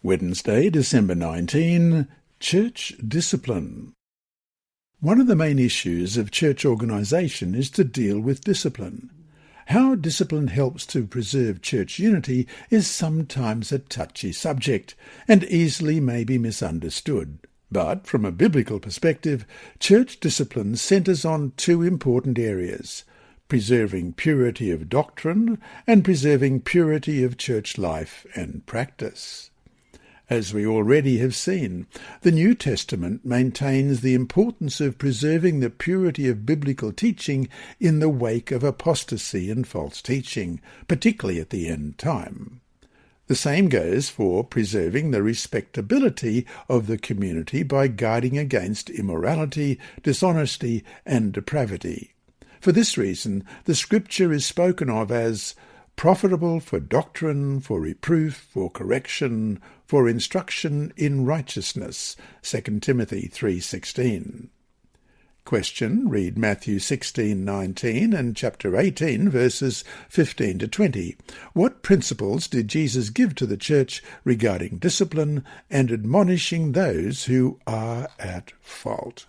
Wednesday, December 19, Church Discipline. One of the main issues of church organisation is to deal with discipline. How discipline helps to preserve church unity is sometimes a touchy subject and easily may be misunderstood. But from a biblical perspective, church discipline centres on two important areas: preserving purity of doctrine and preserving purity of church life and practice. As we already have seen, the New Testament maintains the importance of preserving the purity of biblical teaching in the wake of apostasy and false teaching, particularly at the end time. The same goes for preserving the respectability of the community by guarding against immorality, dishonesty, and depravity. For this reason, the Scripture is spoken of as profitable for doctrine, for reproof, for correction, for instruction in righteousness. 2 Timothy 3:16. Question. Read Matthew 16:19 and chapter 18, verses 15 to 20. What principles did Jesus give to the church regarding discipline and admonishing those who are at fault?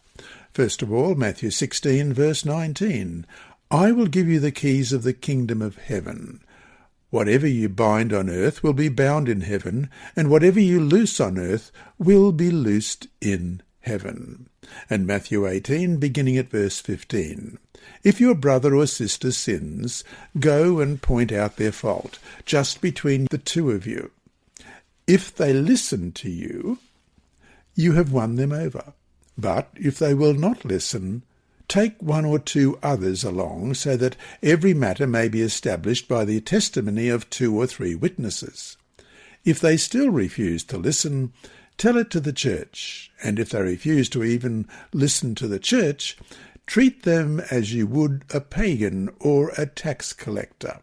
First of all, Matthew 16, verse 19. I will give you the keys of the kingdom of heaven. Whatever you bind on earth will be bound in heaven, and whatever you loose on earth will be loosed in heaven. And Matthew 18, beginning at verse 15. If your brother or sister sins, go and point out their fault, just between the two of you. If they listen to you, you have won them over. But if they will not listen, take one or two others along, so that every matter may be established by the testimony of 2 or 3 witnesses. If they still refuse to listen, tell it to the church, and if they refuse to even listen to the church, treat them as you would a pagan or a tax collector.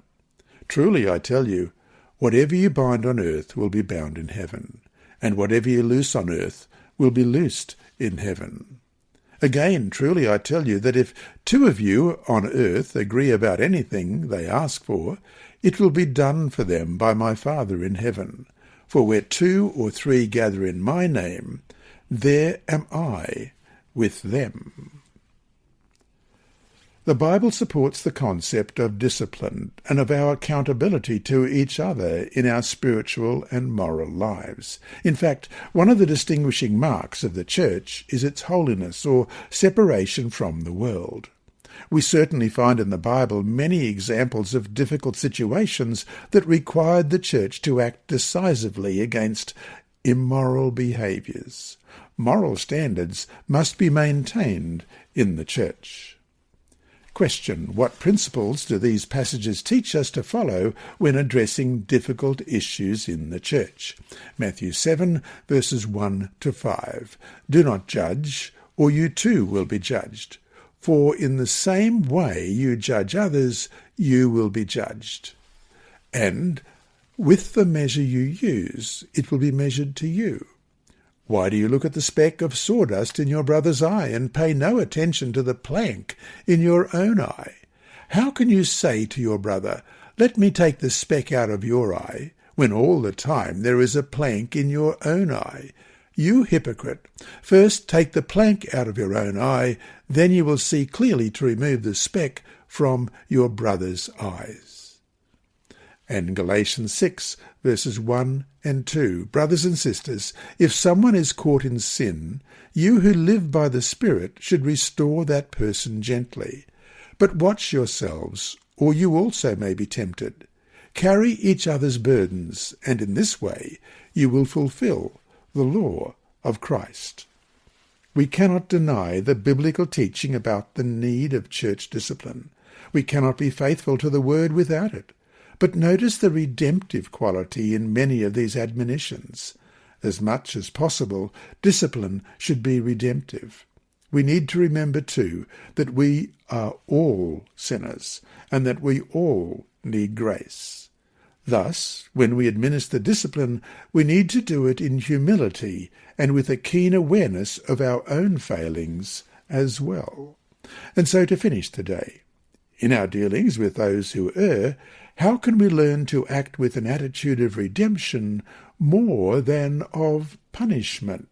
Truly, I tell you, whatever you bind on earth will be bound in heaven, and whatever you loose on earth will be loosed in heaven. Again, truly I tell you that if 2 of you on earth agree about anything they ask for, it will be done for them by my Father in heaven. For where 2 or 3 gather in my name, there am I with them. The Bible supports the concept of discipline and of our accountability to each other in our spiritual and moral lives. In fact, one of the distinguishing marks of the church is its holiness or separation from the world. We certainly find in the Bible many examples of difficult situations that required the church to act decisively against immoral behaviours. Moral standards must be maintained in the church. Question. What principles do these passages teach us to follow when addressing difficult issues in the church? Matthew 7, verses 1 to 5. Do not judge, or you too will be judged. For in the same way you judge others, you will be judged. And with the measure you use, it will be measured to you. Why do you look at the speck of sawdust in your brother's eye and pay no attention to the plank in your own eye? How can you say to your brother, let me take the speck out of your eye, when all the time there is a plank in your own eye? You hypocrite, first take the plank out of your own eye, then you will see clearly to remove the speck from your brother's eyes. And Galatians 6, verses 1 and 2. Brothers and sisters, if someone is caught in sin, you who live by the Spirit should restore that person gently. But watch yourselves, or you also may be tempted. Carry each other's burdens, and in this way you will fulfill the law of Christ. We cannot deny the biblical teaching about the need of church discipline. We cannot be faithful to the word without it. But notice the redemptive quality in many of these admonitions. As much as possible, discipline should be redemptive. We need to remember, too, that we are all sinners and that we all need grace. Thus, when we administer discipline, we need to do it in humility and with a keen awareness of our own failings as well. And so to finish today, in our dealings with those who err, How can we learn to act with an attitude of redemption more than of punishment?